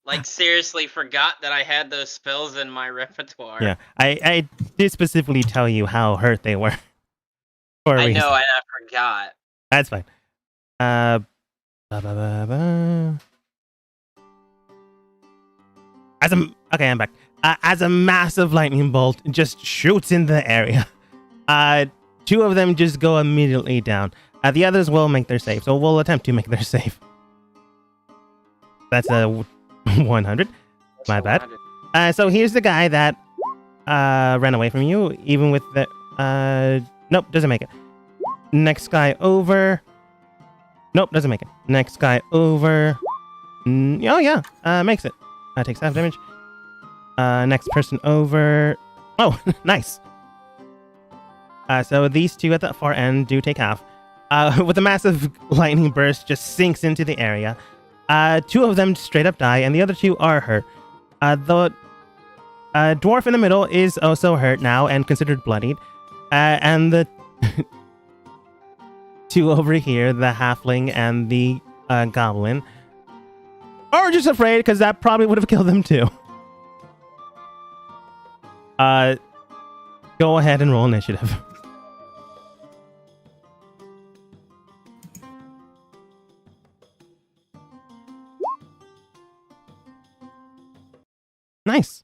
Like, seriously forgot that I had those spells in my repertoire. Yeah, I did specifically tell you how hurt they were. For a I reason. know, I forgot. That's fine. Ba, ba, ba, ba. Okay, I'm back. As a massive lightning bolt just shoots in the area, two of them just go immediately down. The others will make their save, so we'll attempt to make their save. That's a 100. My bad. So here's the guy that ran away from you, even with the... Nope, doesn't make it. Next guy over. Nope, doesn't make it. Next guy over. Oh, yeah, makes it. Takes half damage. Next person over. Oh, nice. So these two at the far end do take half. With a massive lightning burst just sinks into the area. Two of them straight up die, and the other two are hurt. The dwarf in the middle is also hurt now and considered bloodied. And the two over here, the halfling and the goblin, are just afraid because that probably would have killed them too. Go ahead and roll initiative. Nice.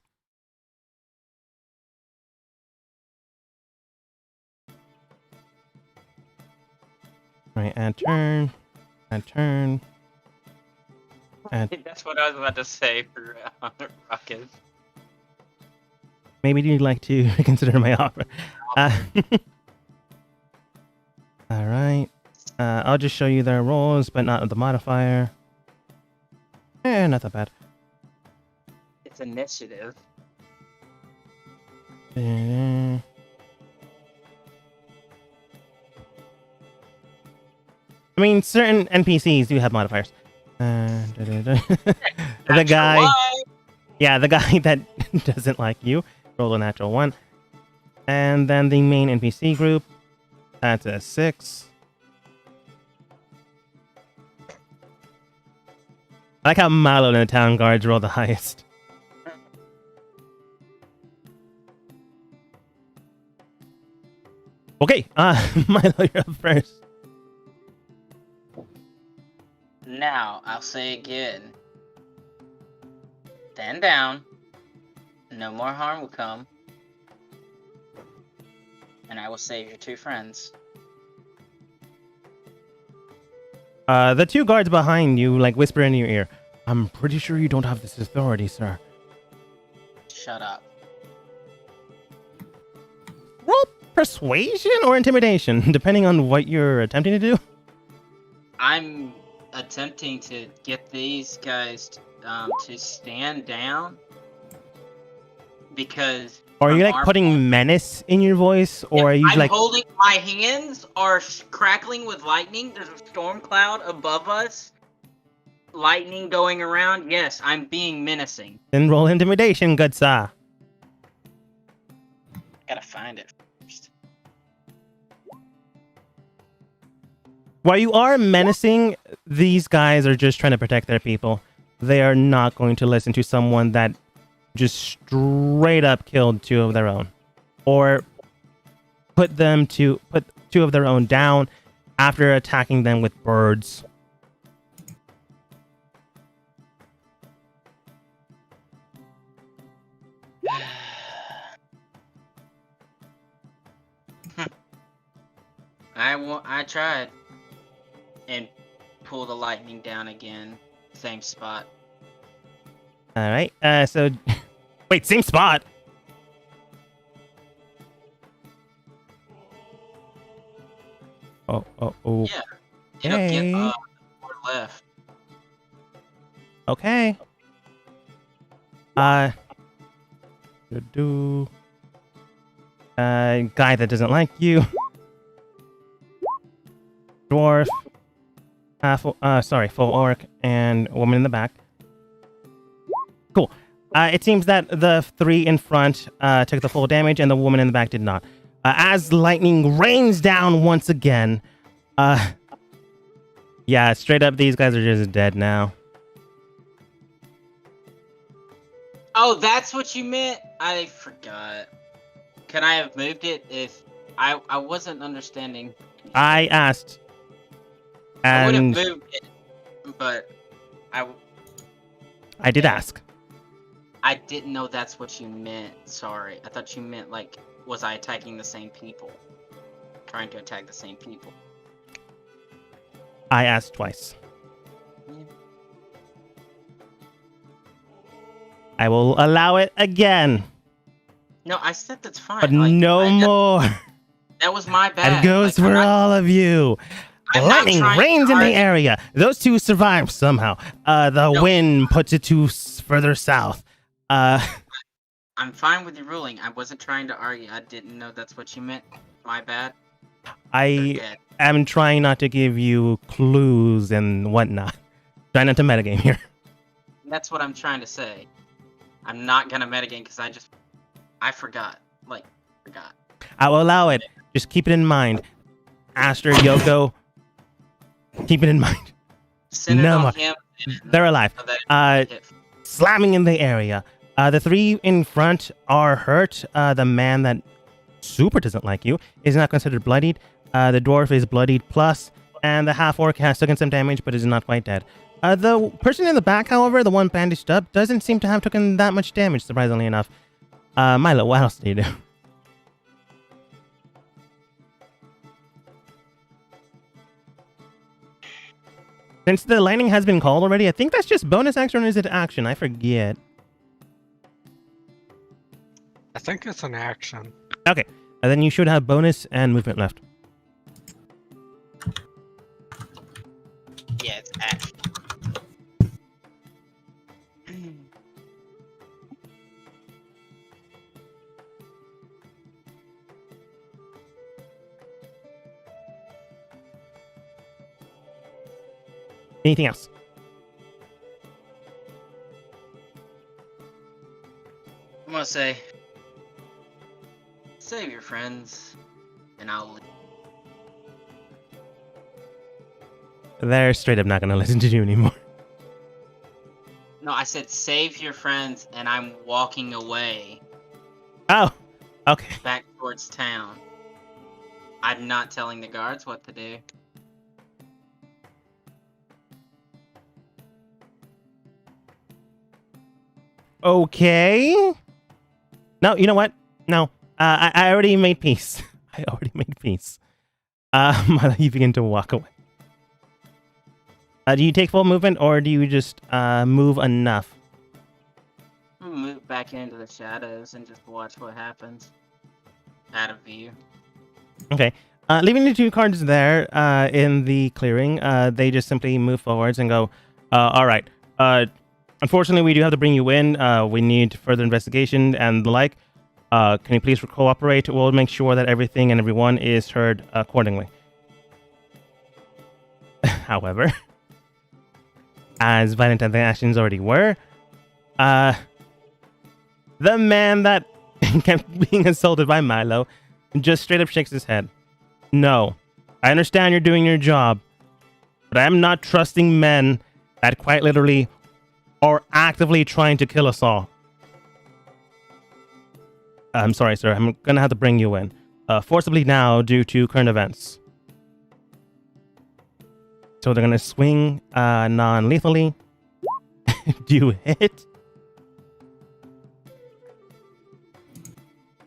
All right, add turn. Add turn. That's what I was about to say for Rocket. Maybe you'd like to consider my offer. All right. I'll just show you their rolls, but not the modifier. Not that bad. It's initiative. I mean, certain NPCs do have modifiers. The guy... Yeah, the guy that doesn't like you. Roll a natural 1. And then the main NPC group. That's a 6. I like how Malo and the town guards roll the highest. Okay, Milo, you're up first. Now, I'll say again. Stand down. No more harm will come. And I will save your two friends. The two guards behind you, like, whisper in your ear. I'm pretty sure you don't have this authority, sir. Shut up. Roll persuasion or intimidation, depending on what you're attempting to do. I'm attempting to get these guys to stand down. Because... Or are you, like, putting menace in your voice? Or are you, I'm like... holding... My hands are crackling with lightning. There's a storm cloud above us. Lightning going around. Yes, I'm being menacing. Then roll intimidation, good sir. Gotta find it first. While you are menacing, these guys are just trying to protect their people. They are not going to listen to someone that just straight up killed two of their own. Or put two of their own down after attacking them with birds. I tried. And pull the lightning down again. Same spot. Alright, so... Wait, same spot? Oh. Yeah. It'll get more left. Okay. Guy that doesn't like you. Dwarf. Full orc and woman in the back. Cool. It seems that the three in front took the full damage and the woman in the back did not. As lightning rains down once again. Yeah, straight up, these guys are just dead now. Oh, that's what you meant? I forgot. Can I have moved it if I wasn't understanding? I asked. I would have And moved it, but I did ask. I didn't know that's what you meant. Sorry. I thought you meant, like, was I attacking the same people? Trying to attack the same people. I asked twice. I will allow it again. No, I said that's fine. But like, no more. That was my bad. It goes like, for all of you. Lightning rains in the area. Those two survive somehow. The wind puts it to further south. I'm fine with your ruling. I wasn't trying to argue. I didn't know that's what you meant. My bad. I am trying not to give you clues and whatnot. Trying not to metagame here. That's what I'm trying to say. I'm not gonna metagame because I forgot. Like, forgot. I will allow it. Just keep it in mind. Aster, Yoko, keep it in mind. No more. They're alive. Slamming in the area. The three in front are hurt. The man that super doesn't like you is not considered bloodied. The dwarf is bloodied plus, and the half-orc has taken some damage but is not quite dead. The person in the back, however, the one bandaged up, doesn't seem to have taken that much damage, surprisingly enough. Milo, what else do you do? Since the lightning has been called already, I think that's just bonus action or is it action? I forget. I think it's an action. Okay, and then you should have bonus and movement left. Yeah, it's action. Anything else? I'm gonna say, save your friends, and I'll leave. They're straight up not gonna listen to you anymore. No, I said save your friends, and I'm walking away. Oh, okay. Back towards town. I'm not telling the guards what to do. Okay. No, you know what? No. I already made peace. I already made peace. You begin to walk away. Do you take full movement or do you just move enough? Move back into the shadows and just watch what happens. Out of view. Okay. Leaving the two cards there in the clearing, they just simply move forwards and go, all right. Unfortunately, we do have to bring you in. We need further investigation and the like. Can you please cooperate? We'll make sure that everything and everyone is heard accordingly. However, as violent as the actions already were, the man that kept being assaulted by Milo just straight up shakes his head. No, I understand you're doing your job, but I'm not trusting men that quite literally are actively trying to kill us all. I'm sorry, sir. I'm gonna have to bring you in. Forcibly now due to current events. So they're gonna swing non-lethally. Do you hit?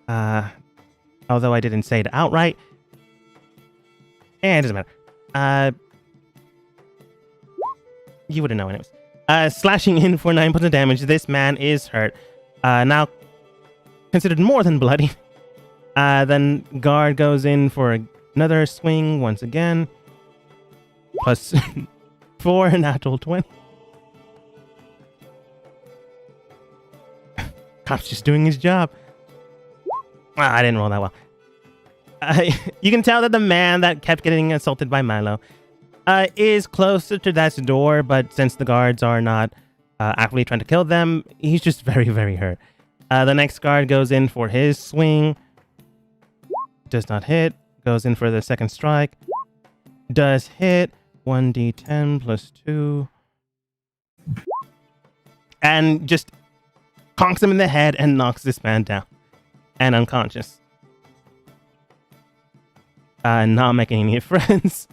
Although I didn't say it outright. And it doesn't matter. You wouldn't know anyways. Slashing in for 9 points of damage. This man is hurt. Now considered more than bloody. Then guard goes in for another swing once again. Plus 4, natural 20. Cop's just doing his job. I didn't roll that well. You can tell that the man that kept getting assaulted by Milo is closer to that door, but since the guards are not actively trying to kill them, he's just very, very hurt. The next guard goes in for his swing. Does not hit. Goes in for the second strike. Does hit. 1d10 plus 2. And just conks him in the head and knocks this man down and unconscious. Not making any friends.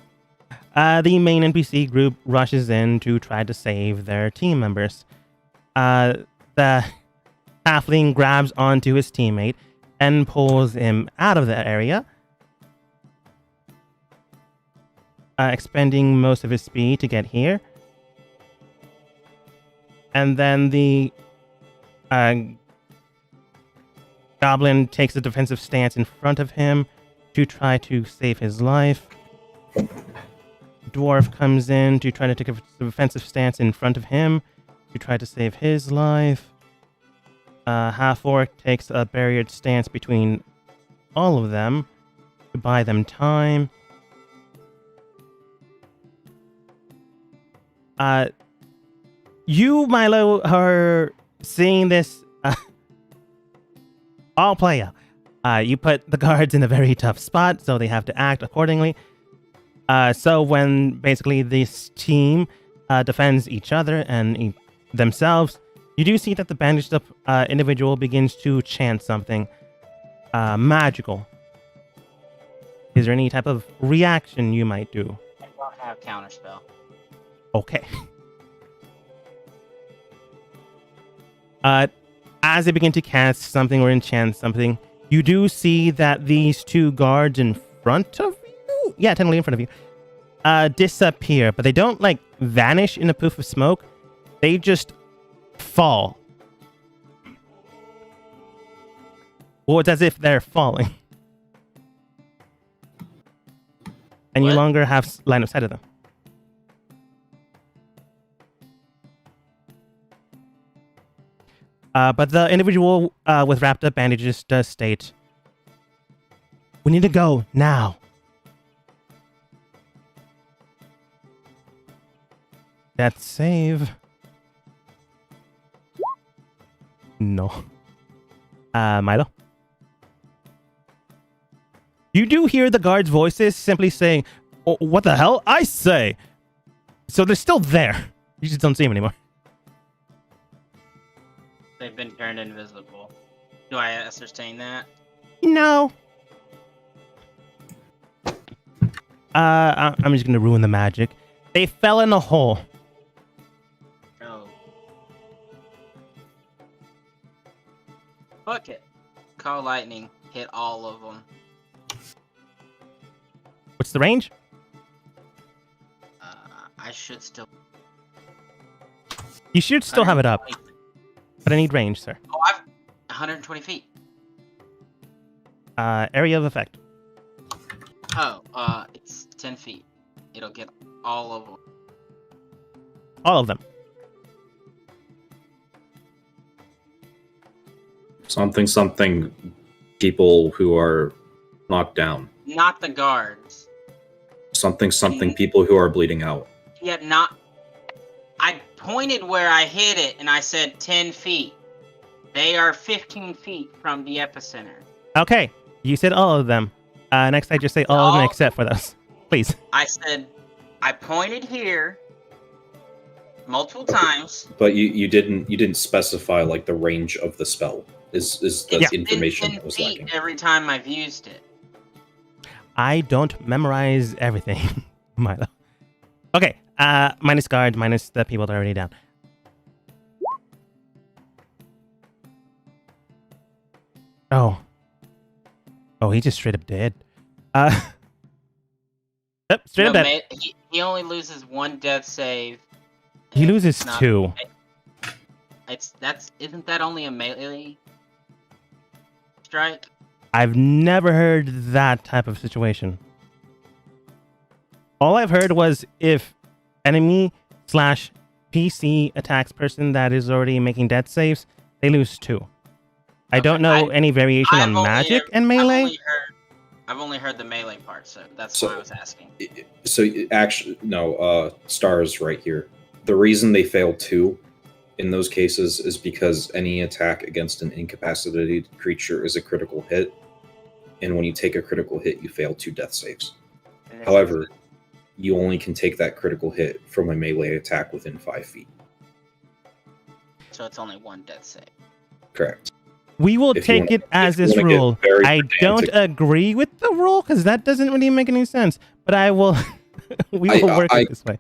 The main NPC group rushes in to try to save their team members. The halfling grabs onto his teammate and pulls him out of the area, expending most of his speed to get here. And then the goblin takes a defensive stance in front of him to try to save his life. Dwarf comes in to try to take a defensive stance in front of him to try to save his life. Half-orc takes a barriered stance between all of them to buy them time. You, Milo, are seeing this all play out. You put the guards in a very tough spot, so they have to act accordingly. So when basically this team defends each other and themselves, you do see that the bandaged up individual begins to chant something magical. Is there any type of reaction you might do? I don't have counterspell. Okay. As they begin to cast something or enchant something, you do see that these two guards in front of you, yeah, technically in front of you, disappear, but they don't like vanish in a poof of smoke. They just fall. Well, it's as if they're falling. And you What? longer have line of sight of them. But the individual with wrapped up bandages does state, "We need to go now." Death save. No. Milo? You do hear the guards' voices simply saying, "Oh, what the hell? I say!" So they're still there. You just don't see them anymore. They've been turned invisible. Do I ascertain that? No. I'm just gonna ruin the magic. They fell in a hole. Oh. Fuck it. Call lightning. Hit all of them. What's the range? I should still. You should still have it up, but I need range, sir. Oh, I've 120 feet. Area of effect. Oh, it's 10 feet. It'll get all of them. All of them. Something people who are knocked down. Not the guards. Something people who are bleeding out. Yet not. I pointed where I hit it and I said 10 feet. They are 15 feet from the epicenter. Okay, you said all of them. Next, I just say all of them except for those, please. I said, I pointed here multiple times. But you didn't specify like the range of the spell. Is the information that was lacking. Every time I've used it. I don't memorize everything, Milo. Okay, minus guards, minus the people that are already down. Oh, he just straight up dead. Yep, straight up dead. He only loses one death save. He loses two. Isn't that only a melee strike? I've never heard that type of situation. All I've heard was if enemy/PC attacks person that is already making death saves, they lose two. I don't know any variation on magic and melee. I've only heard the melee part, so that's why I was asking. So actually, no. Star is right here. The reason they fail two in those cases is because any attack against an incapacitated creature is a critical hit, and when you take a critical hit, you fail two death saves. However, you only can take that critical hit from a melee attack within 5 feet. So it's only one death save. Correct. We will If you take wanna- it as if you this wanna get rule. very I don't pedantic. agree with the rule because that doesn't really make any sense. But I will. We will work it this way.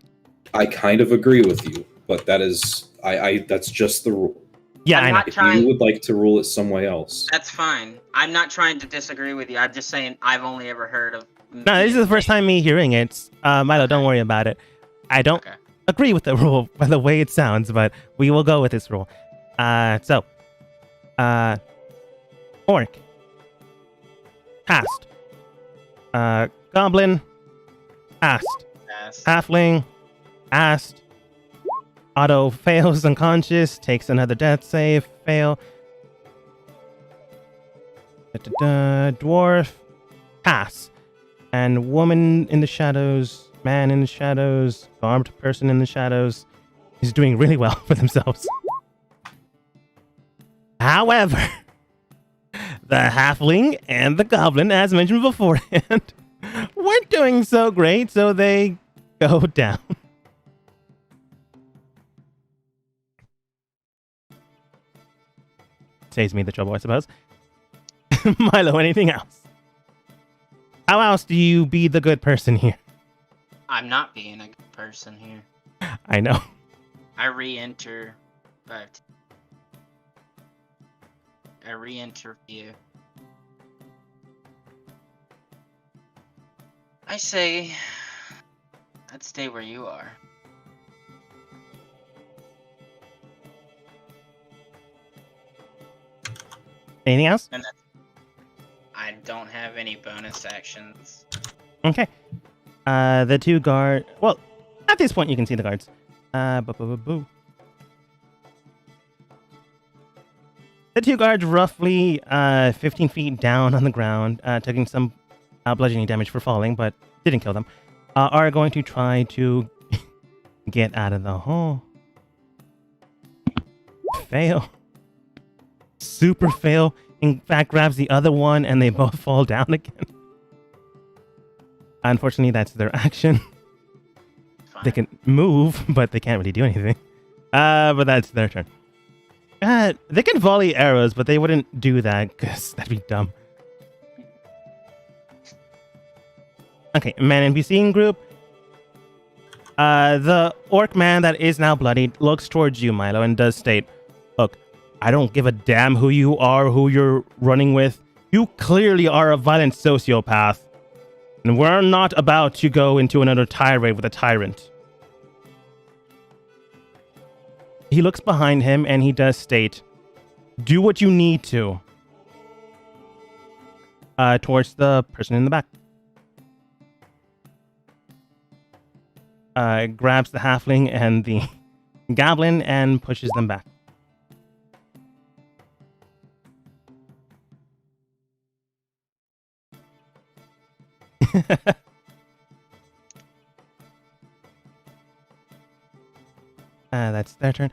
I kind of agree with you, but that is that's just the rule. Yeah, I'm I know. not If trying. you would like to rule it some way else, That's fine. I'm not trying to disagree with you. I'm just saying I've only ever heard of. No, this is the first time me hearing it. Milo, don't worry about it. I don't Okay. agree with the rule by the way it sounds, but we will go with this rule. Orc. Passed. Goblin. Passed. Yes. Halfling. Passed. Otto fails unconscious, takes another death save, fail. Dwarf. Pass. And woman in the shadows, man in the shadows, armed person in the shadows is doing really well for themselves. However, the halfling and the goblin, as mentioned beforehand, weren't doing so great, so they go down. Saves me the trouble, I suppose. Milo, anything else? How else do you be the good person here? I'm not being a good person here. I know. I re-enter, but I re-enter view. I say, let's stay where you are. Anything else? And that's, I don't have any bonus actions. Okay. The two guard. Well, at this point you can see the guards. Boo. The two guards, roughly 15 feet down on the ground, taking some bludgeoning damage for falling, but didn't kill them, are going to try to get out of the hole. Fail. Super fail. In fact, grabs the other one, and they both fall down again. Unfortunately, that's their action. Fine. They can move, but they can't really do anything. But that's their turn. They can volley arrows, but they wouldn't do that because that'd be dumb. Okay, man NPC group. The orc man that is now bloodied looks towards you, Milo, and does state, "Look, I don't give a damn who you are, who you're running with. You clearly are a violent sociopath. And we're not about to go into another tirade with a tyrant." He looks behind him and he does state, "Do what you need to." Towards the person in the back. Grabs the halfling and the goblin and pushes them back. That's their turn.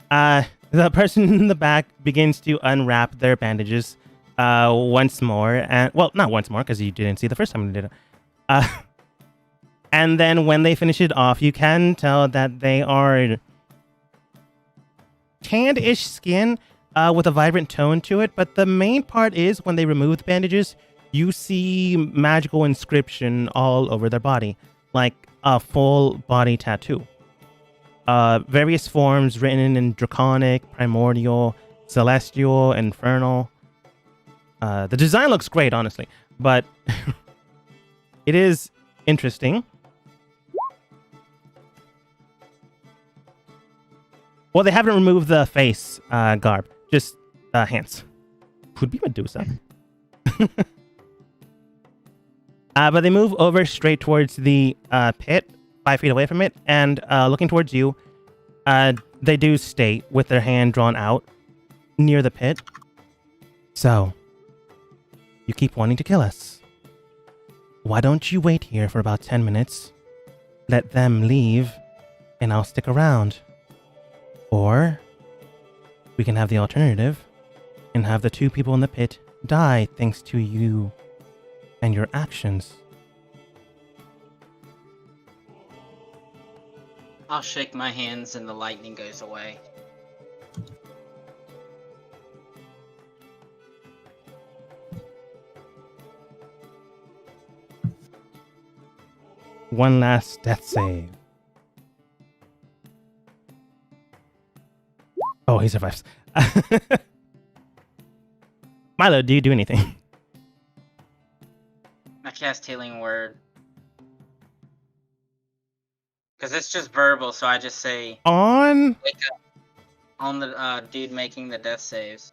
The person in the back begins to unwrap their bandages once more. And well, not once more, because you didn't see the first time they did it. And then when they finish it off, you can tell that they are tanned-ish skin with a vibrant tone to it. But the main part is when they remove the bandages, you see magical inscription all over their body, like a full body tattoo. Various forms written in Draconic, Primordial, Celestial, Infernal. The design looks great, honestly, but it is interesting. Well, they haven't removed the face garb, just hands. Could be Medusa. But they move over straight towards the pit, 5 feet away from it, and looking towards you, they do stay with their hand drawn out near the pit. "So, you keep wanting to kill us. Why don't you wait here for about 10 minutes, let them leave, and I'll stick around. Or we can have the alternative and have the two people in the pit die thanks to you and your actions." I'll shake my hands and the lightning goes away. one last death save. Oh, he survives. Milo, do you do anything? I cast Healing Word. Because it's just verbal, so I just say... On? Wake up. On the dude making the death saves.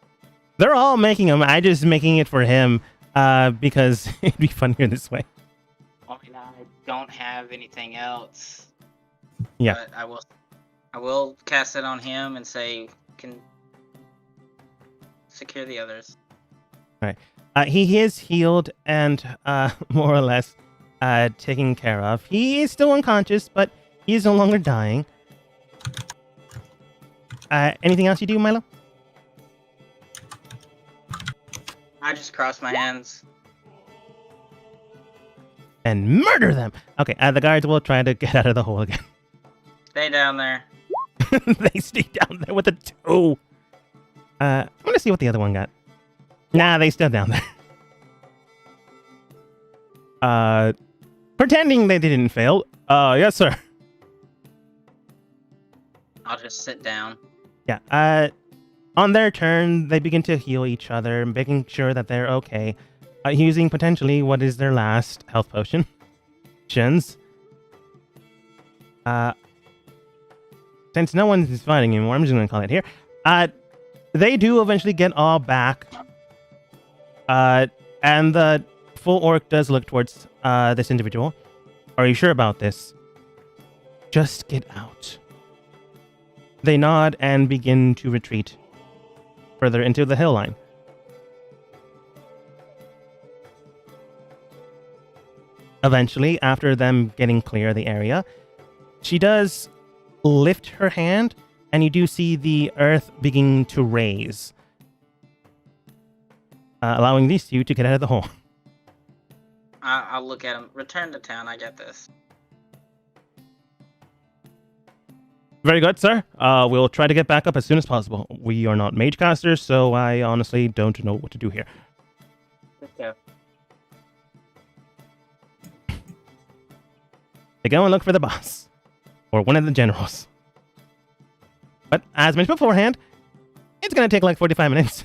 They're all making them. I just making it for him because it'd be funnier this way. I mean, I don't have anything else. Yeah. But I will cast it on him and say, can secure the others. All right. He is healed and more or less taken care of. He is still unconscious, but he is no longer dying. Anything else you do, Milo? I just cross my hands. And murder them! Okay, the guards will try to get out of the hole again. Stay down there. They stay down there with the 2. I'm gonna see what the other one got. Nah, they still down there. Pretending they didn't fail. Yes, sir. I'll just sit down. Yeah, on their turn, they begin to heal each other, making sure that they're okay, using potentially what is their last health potion. Since no one is fighting anymore, I'm just going to call it here. They do eventually get all back, and the full orc does look towards this individual. Are you sure about this? Just get out. They nod and begin to retreat further into the hill line. Eventually, after them getting clear of the area, she does lift her hand, and you do see the earth begin to raise, allowing these two to get out of the hole. I'll look at him. Return to town. I get this. Very good, sir. We'll try to get back up as soon as possible. We are not mage casters, so I honestly don't know what to do here. Okay. They go and look for the boss, or one of the generals. But as mentioned beforehand, it's going to take like 45 minutes.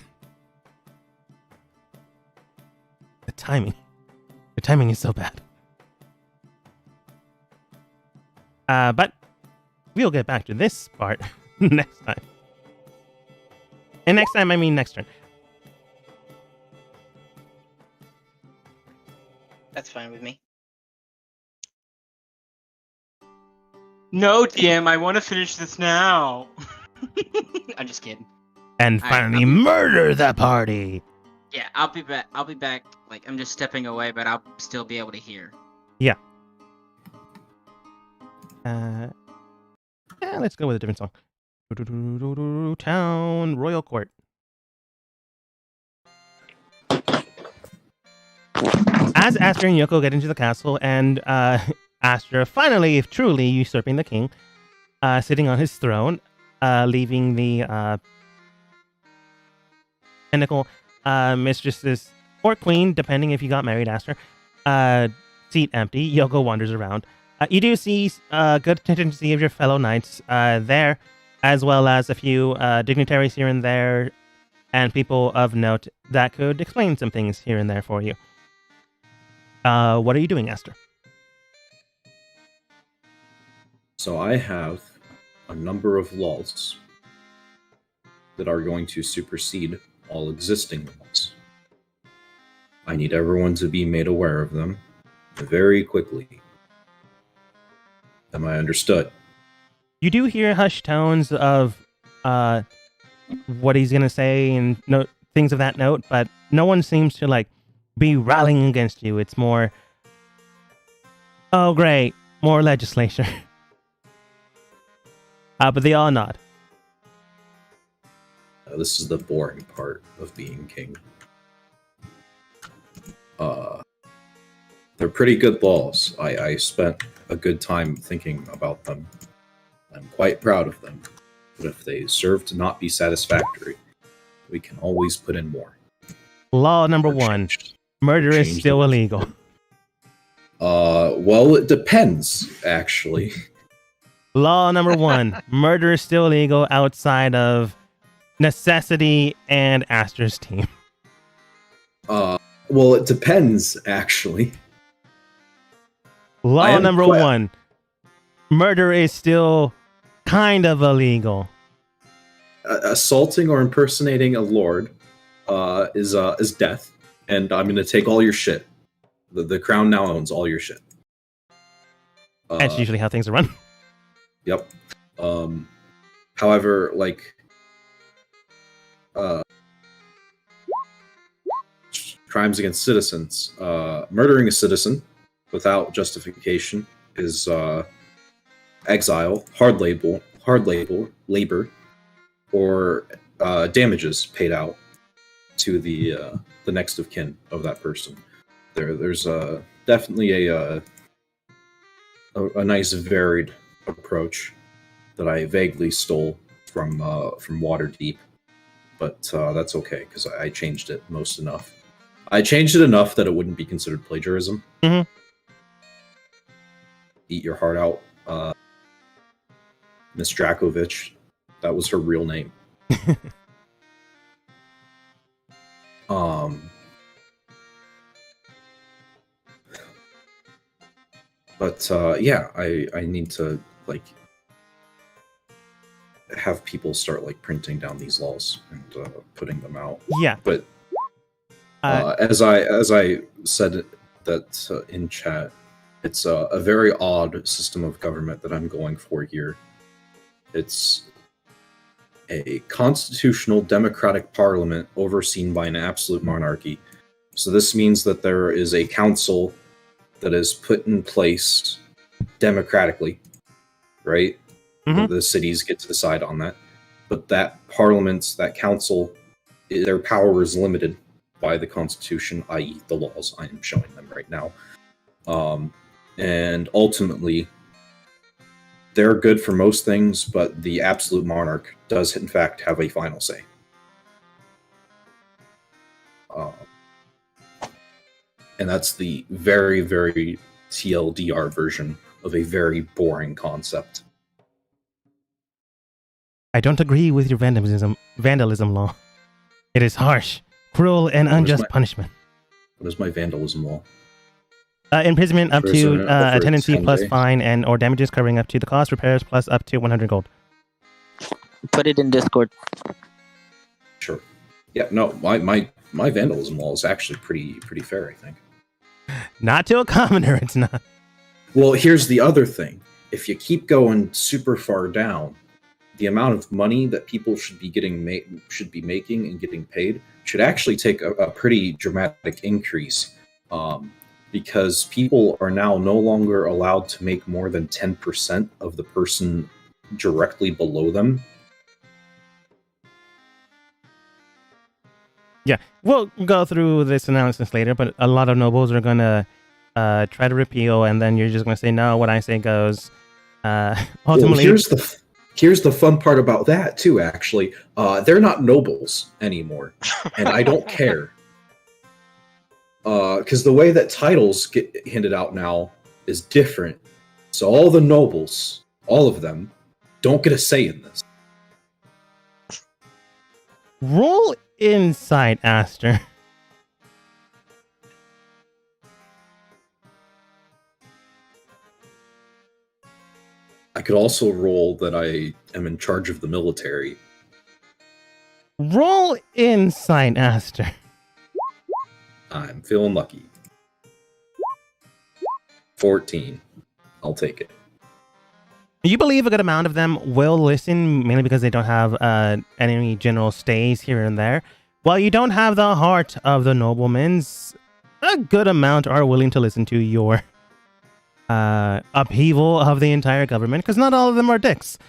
The timing is so bad. But we'll get back to this part next time. And next time, I mean next turn. That's fine with me. No, DM, I want to finish this now. I'm just kidding. And finally murder the party. Yeah, I'll be back. Like, I'm just stepping away, but I'll still be able to hear. Yeah. Yeah, let's go with a different song. Town Royal Court. As Aster and Yoko get into the castle, and Aster finally, if truly, usurping the king, sitting on his throne, leaving the pinnacle mistress's or queen, depending if you got married, Aster, seat empty. Yoko wanders around. You do see a good contingency of your fellow knights there, as well as a few dignitaries here and there, and people of note that could explain some things here and there for you. What are you doing, Aster? So I have a number of laws that are going to supersede all existing laws. I need everyone to be made aware of them very quickly. Am I understood? You do hear hushed tones of what he's gonna say and things of that note, but no one seems to be rallying against you. It's more, oh great, more legislation. But they all nod. This is the boring part of being king. They're pretty good laws. I spent a good time thinking about them. I'm quite proud of them. But if they serve to not be satisfactory, we can always put in more. Law number 1. Murder is still illegal. Well, it depends, actually. Law number 1: murder is still illegal outside of necessity and Aster's team. Well, it depends, actually. Law number 1: murder is still kind of illegal. Assaulting or impersonating a lord is death, and I'm going to take all your shit. The crown now owns all your shit. That's usually how things are run. Yep. However, like, crimes against citizens, murdering a citizen without justification is exile, hard labor, or damages paid out to the next of kin of that person. There's definitely a nice varied approach that I vaguely stole from Waterdeep, but that's okay because I changed it enough. I changed it enough that it wouldn't be considered plagiarism. Mm-hmm. Eat your heart out, Miss Drakovich. That was her real name. But yeah, I need to like have people start like printing down these laws and putting them out. Yeah. But as I said that in chat, it's a very odd system of government that I'm going for here. It's a constitutional democratic parliament overseen by an absolute monarchy. So this means that there is a council that is put in place democratically, right? Mm-hmm. The cities get to decide on that. But that parliament, that council, their power is limited by the Constitution, i.e. the laws. I am showing them right now. And ultimately, they're good for most things, but the absolute monarch does, in fact, have a final say. And that's the very, very TLDR version of a very boring concept. I don't agree with your vandalism law. It is harsh, cruel, and unjust punishment. What is my vandalism law? Imprisonment up to a tenancy plus days. fine and or damages covering up to the cost, repairs plus up to 100 gold. Put it in Discord. Sure. Yeah, no, my vandalism law is actually pretty fair, I think. Not to a commoner, it's not. Well, here's the other thing. If you keep going super far down, the amount of money that people should be making and getting paid should actually take a pretty dramatic increase. Because people are now no longer allowed to make more than 10% of the person directly below them. Yeah, we'll go through this analysis later, but a lot of nobles are going to try to repeal, and then you're just going to say, no, what I say goes. Ultimately, well, here's the fun part about that, too, actually. They're not nobles anymore, and I don't care. Because the way that titles get handed out now is different. So all the nobles, all of them, don't get a say in this. Roll insight, Aster. I could also roll that I am in charge of the military. Roll insight, Aster. I'm feeling lucky. 14. I'll take it. You believe a good amount of them will listen, mainly because they don't have any general stays here and there. While you don't have the heart of the noblemen's, a good amount are willing to listen to your upheaval of the entire government, because not all of them are dicks.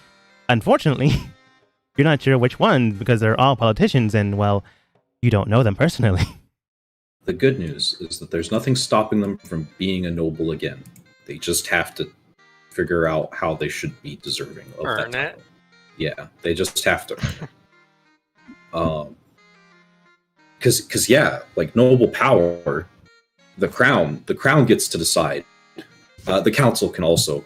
Unfortunately, you're not sure which one, because they're all politicians, and, well, you don't know them personally. The good news is that there's nothing stopping them from being a noble again. They just have to figure out how they should be deserving of Earn that it. title. Yeah, they just have to earn it. Because yeah, like noble power, the crown gets to decide The council can also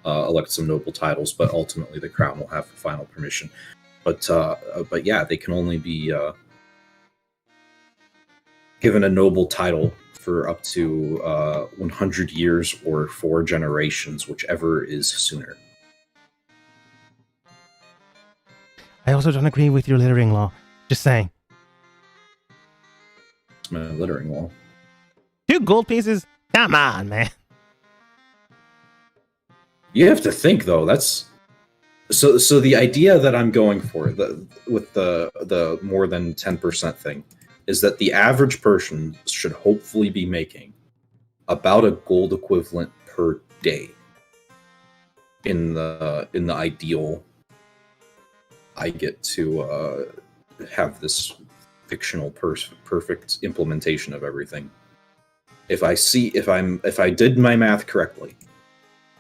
elect some noble titles, but ultimately the crown will have final permission. But yeah, they can only be given a noble title for up to 100 years or 4 generations, whichever is sooner. I also don't agree with your littering law. Just saying. It's my littering law. 2 gold pieces? Come on, man. You have to think, though. That's so the idea that I'm going for with the more than 10% thing is that the average person should hopefully be making about a gold equivalent per day. In the ideal, I get to have this fictional perfect implementation of everything. If I did my math correctly,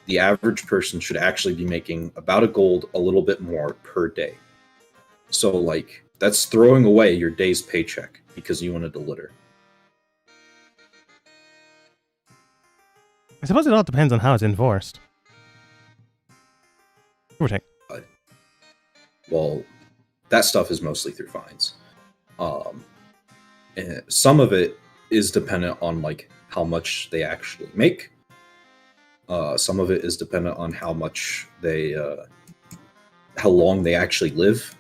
the average person should actually be making about a gold, a little bit more per day. So, like, that's throwing away your day's paycheck because you wanted to litter. I suppose it all depends on how it's enforced. Give or take. Well, that stuff is mostly through fines. And some of it is dependent on, like, how much they actually make. Some of it is dependent on how much they, how long they actually live.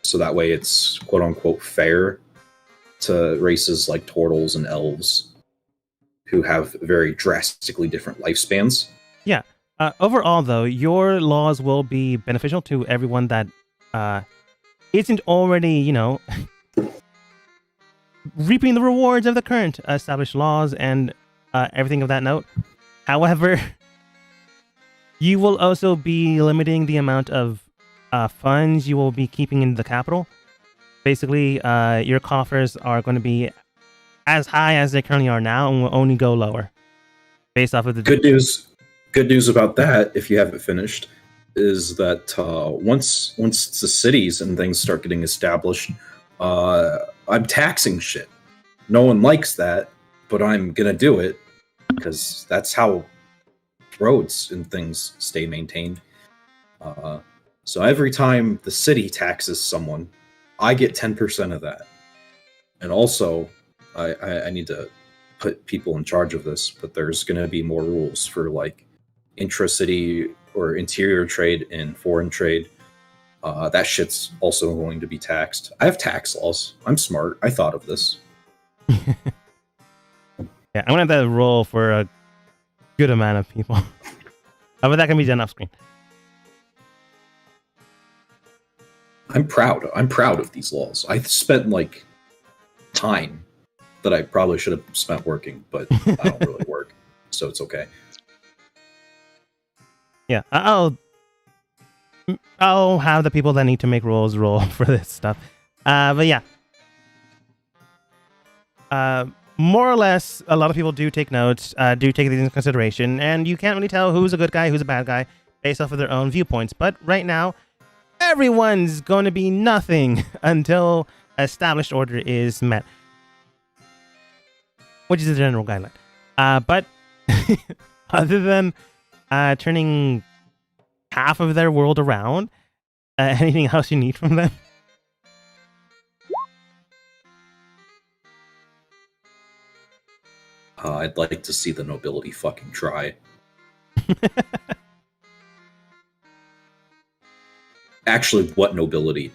So that way it's quote-unquote fair to races like turtles and elves who have very drastically different lifespans. Yeah. Overall, though, your laws will be beneficial to everyone that isn't already, reaping the rewards of the current established laws and everything of that note. However, you will also be limiting the amount of funds you will be keeping in the capital. Basically, your coffers are going to be as high as they currently are now and will only go lower based off of the... Good news about that, if you haven't finished, is that once the cities and things start getting established, I'm taxing shit. No one likes that, but I'm gonna do it because that's how roads and things stay maintained. So every time the city taxes someone, I get 10% of that. And also, I need to put people in charge of this, but there's going to be more rules for, like, intra-city or interior trade and foreign trade. That shit's also going to be taxed. I have tax laws. I'm smart. I thought of this. Yeah, I'm going to have that roll for a good amount of people. But that can be done off screen. I'm proud. I'm proud of these laws. I spent, like, time that I probably should have spent working, but I don't really work, so it's okay. Yeah, I'll have the people that need to make rules roll for this stuff. But yeah. More or less, a lot of people do take notes, do take these into consideration, and you can't really tell who's a good guy, who's a bad guy, based off of their own viewpoints. But right now, everyone's going to be nothing until established order is met, which is a general guideline. But other than turning half of their world around, anything else you need from them? I'd like to see the nobility fucking try. Actually, what nobility?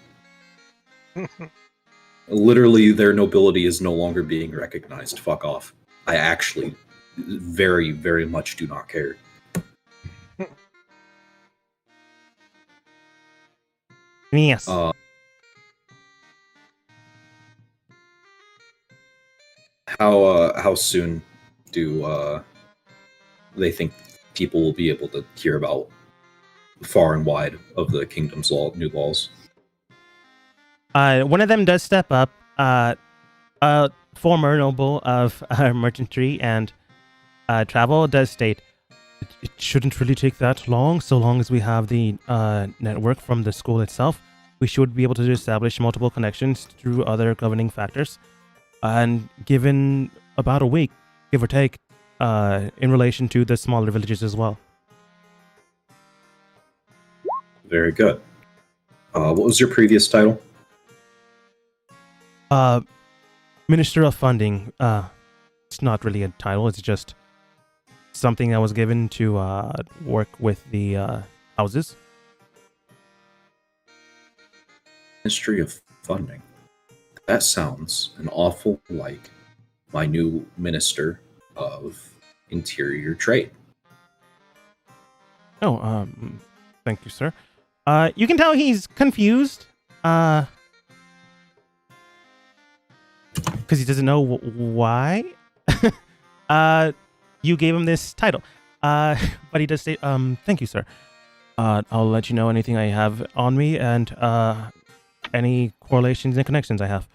Literally, their nobility is no longer being recognized. Fuck off. I actually very, very much do not care. Yes. How soon do they think people will be able to hear about far and wide of the kingdom's new laws? One of them does step up. A former noble of merchantry and travel does state, it shouldn't really take that long, so long as we have the network from the school itself. We should be able to establish multiple connections through other governing factors. And given about a week, give or take, in relation to the smaller villages as well. Very good. What was your previous title? Minister of Funding. It's not really a title. It's just something I was given to work with the houses. Ministry of Funding. That sounds an awful like my new Minister of Interior Trade. Oh, thank you, sir. You can tell he's confused. Because he doesn't know why. You gave him this title. But he does say, thank you, sir. I'll let you know anything I have on me and any correlations and connections I have.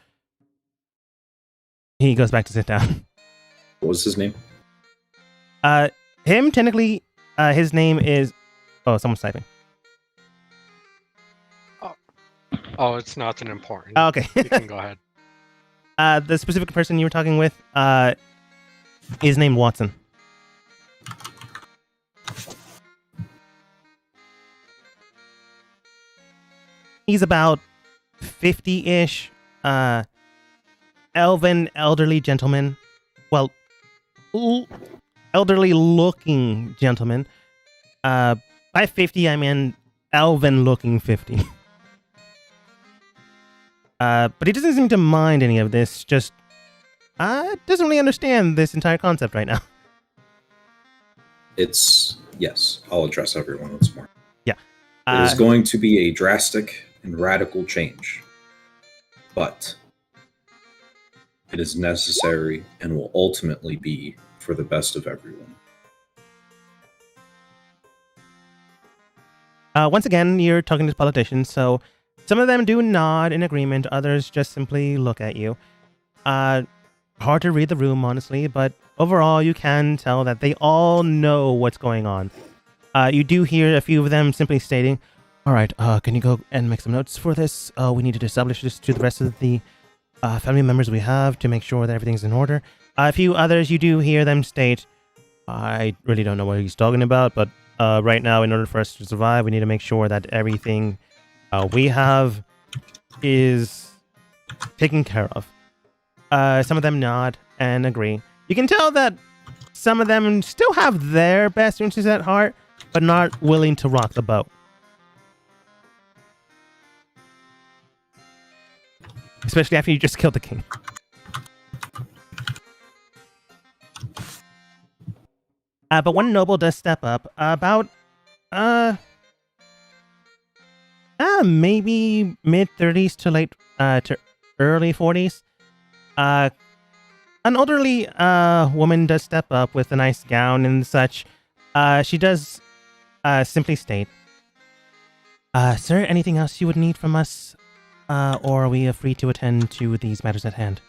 He goes back to sit down. What was his name? Him, technically, his name is... Oh, someone's typing. Oh, it's nothing important. Oh, okay. You can go ahead. The specific person you were talking with is named Watson. He's about 50-ish, elven, elderly gentleman. Well, elderly-looking gentleman. By 50, I mean elven-looking 50. But he doesn't seem to mind any of this, just doesn't really understand this entire concept right now. Yes, I'll address everyone once more. Yeah. It is going to be a drastic and radical change, but it is necessary and will ultimately be for the best of everyone. Once again, you're talking to politicians, so some of them do nod in agreement, others just simply look at you. Hard to read the room, honestly, but overall you can tell that they all know what's going on. You do hear a few of them simply stating, alright, can you go and make some notes for this? We need to establish this to the rest of the family members we have to make sure that everything's in order. A few others, you do hear them state, I really don't know what he's talking about, but right now, in order for us to survive, we need to make sure that everything we have is taken care of. Some of them nod and agree. You can tell that some of them still have their best interests at heart, but not willing to rock the boat. Especially after you just killed the king. But one noble does step up about, maybe mid-30s to early 40s. An elderly woman does step up with a nice gown and such. She does simply state, sir, anything else you would need from us? Or are we free to attend to these matters at hand?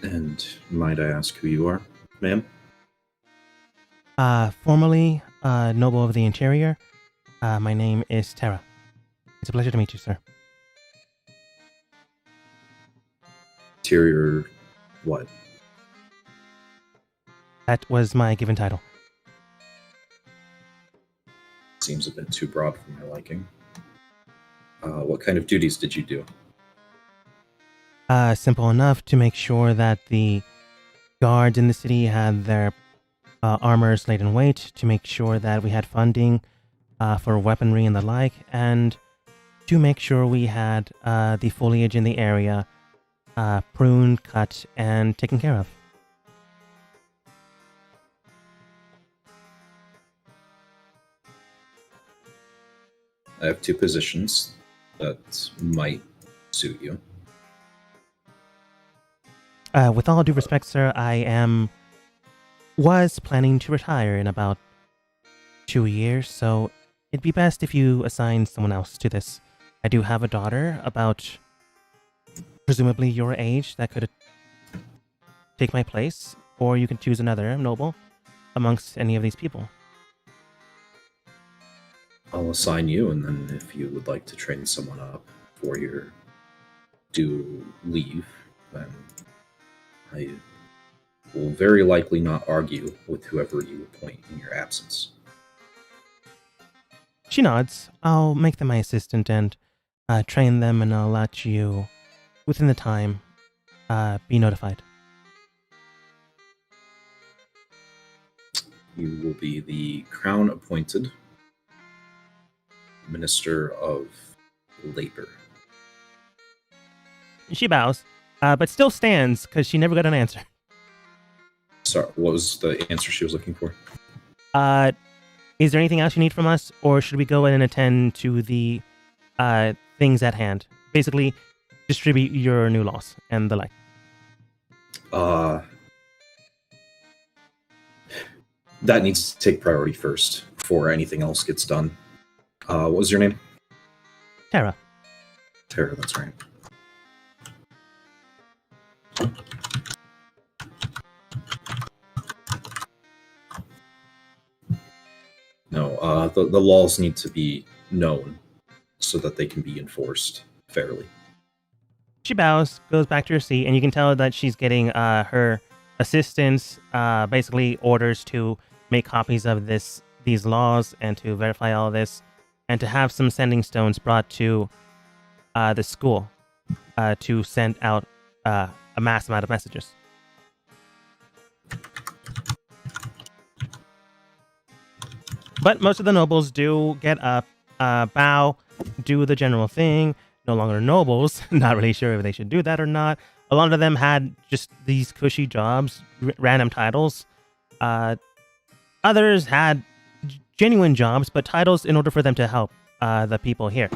And might I ask who you are, ma'am? Formerly, Noble of the Interior. My name is Tara. It's a pleasure to meet you, sir. Interior what? That was my given title. Seems a bit too broad for my liking. What kind of duties did you do? Simple enough to make sure that the guards in the city had their armors laid in weight, to make sure that we had funding for weaponry and the like, and to make sure we had the foliage in the area pruned, cut, and taken care of. I have two positions that might suit you. With all due respect, sir, I was planning to retire in about 2 years, so it'd be best if you assign someone else to this. I do have a daughter about presumably your age that could take my place, or you can choose another noble amongst any of these people. I'll assign you, and then if you would like to train someone up for your due leave, then I will very likely not argue with whoever you appoint in your absence. She nods. I'll make them my assistant and train them, and I'll let you, within the time, be notified. You will be the crown-appointed Minister of Labor. She bows, but still stands because she never got an answer. Sorry, what was the answer she was looking for? Is there anything else you need from us, or should we go in and attend to the things at hand? Basically, distribute your new laws and the like. That needs to take priority first before anything else gets done. What was your name? Tara. Tara, that's right. No, the laws need to be known so that they can be enforced fairly. She bows, goes back to her seat, and you can tell that she's getting her assistants basically orders to make copies of these laws and to verify all this, and to have some sending stones brought to the school to send out a mass amount of messages. But most of the nobles do get up, bow, do the general thing. No longer nobles, not really sure if they should do that or not. A lot of them had just these cushy jobs, random titles. Others had genuine jobs, but titles in order for them to help the people here.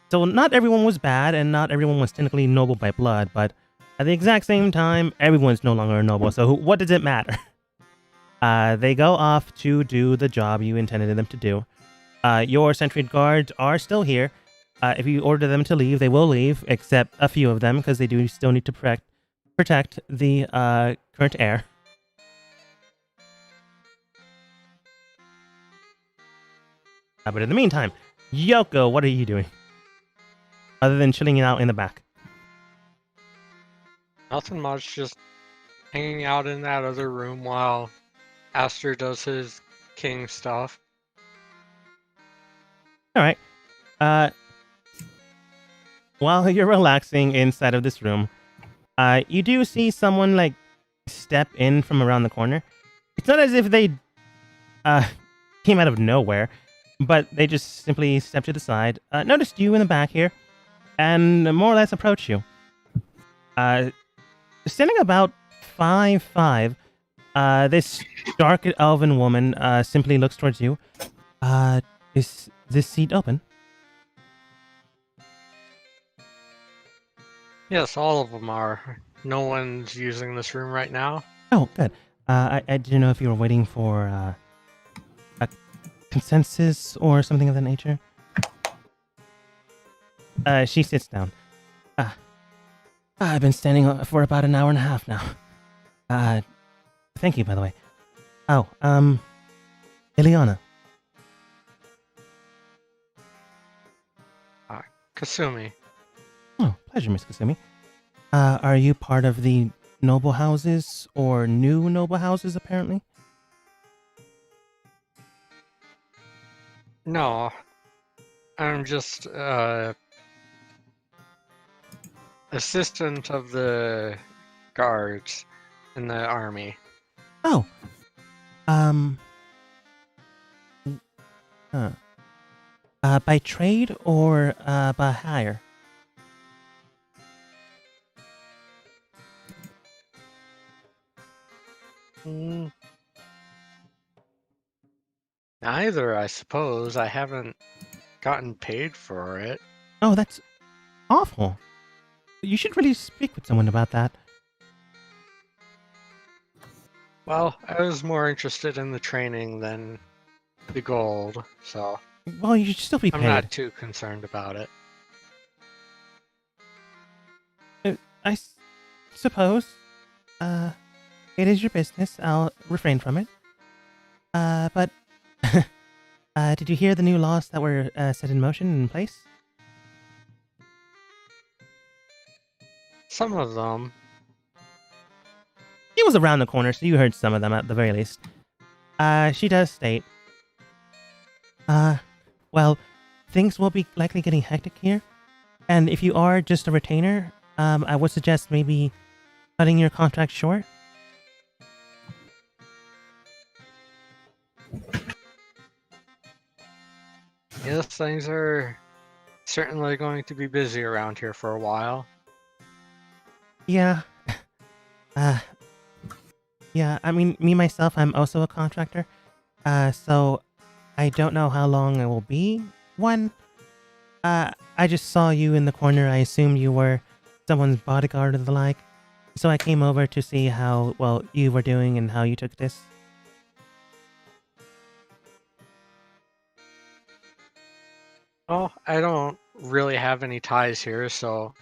So not everyone was bad, and not everyone was technically noble by blood, but at the exact same time, everyone's no longer a noble, so what does it matter? They go off to do the job you intended them to do. Your sentry guards are still here. If you order them to leave, they will leave, except a few of them, because they do still need to protect the current heir. But in the meantime, Yoko, what are you doing? Other than chilling out in the back. Nothing much, just hanging out in that other room while Aster does his king stuff. Alright. While you're relaxing inside of this room, you do see someone, like, step in from around the corner. It's not as if they came out of nowhere, but they just simply stepped to the side, noticed you in the back here, and more or less approached you. Standing about 5'5", this dark elven woman simply looks towards you. Is this seat open? Yes, all of them are. No one's using this room right now. Oh, good. I didn't know if you were waiting for a consensus or something of that nature. She sits down. I've been standing for about an hour and a half now. Thank you, by the way. Oh, Ileana. Kasumi. Oh, pleasure, Miss Kasumi. Are you part of the noble houses, or new noble houses, apparently? No, I'm just assistant of the guards in the army. Oh. By trade or by hire? Neither, I suppose. I haven't gotten paid for it. Oh, that's awful. You should really speak with someone about that. Well, I was more interested in the training than the gold, so Well, you should still be paid. I'm not too concerned about it. I suppose. It is your business. I'll refrain from it. But did you hear the new laws that were set in motion in place? Some of them. It was around the corner, so you heard some of them at the very least. She does state, well, things will be likely getting hectic here, and if you are just a retainer, I would suggest maybe cutting your contract short. Yes, things are certainly going to be busy around here for a while. Yeah. Yeah, I mean, me myself, I'm also a contractor. So I don't know how long I will be. I just saw you in the corner. I assumed you were someone's bodyguard or the like. So I came over to see how well you were doing and how you took this. Well, I don't really have any ties here, so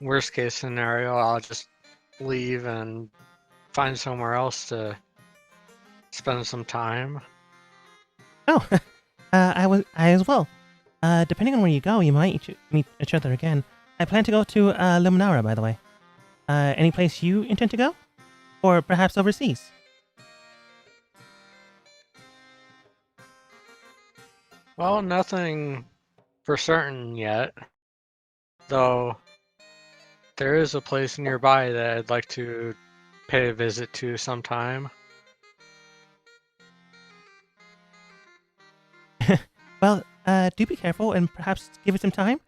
worst case scenario, I'll just leave and find somewhere else to spend some time. Oh, I as well. Depending on where you go, you might meet each other again. I plan to go to Luminara, by the way. Any place you intend to go? Or perhaps overseas? Well, nothing for certain yet, though there is a place nearby that I'd like to pay a visit to sometime. Well, do be careful and perhaps give it some time.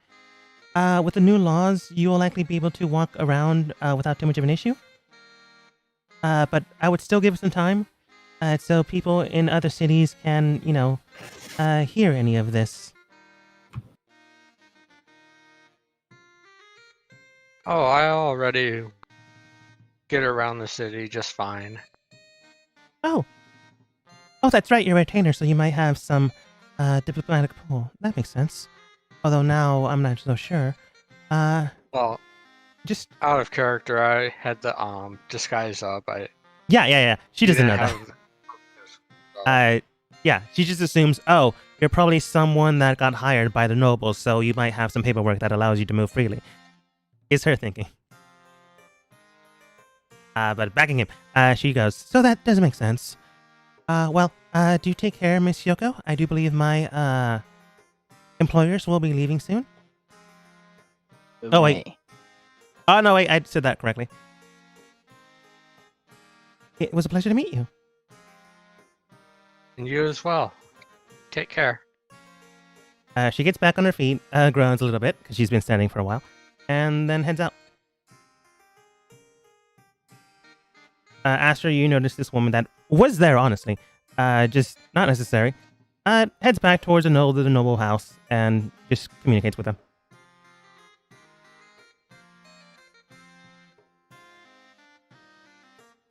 With the new laws, you will likely be able to walk around without too much of an issue. But I would still give it some time, so people in other cities can, hear any of this. Oh, I already get around the city just fine. Oh, that's right. You're a retainer, so you might have some diplomatic pull. That makes sense. Although now I'm not so sure. Well, Just out of character, I had the disguise up. yeah. She doesn't know didn't that. have- Yeah, she just assumes, oh, you're probably someone that got hired by the nobles, so you might have some paperwork that allows you to move freely. Is her thinking. But backing him, she goes, so that does make sense. Do take care, Miss Yoko. I do believe my employers will be leaving soon. Oh, wait. Oh, no, wait, I said that correctly. It was a pleasure to meet you. And you as well. Take care. She gets back on her feet, groans a little bit, because she's been standing for a while, and then heads out. After you notice this woman that was there, honestly, just not necessary, heads back towards the noble house and just communicates with them.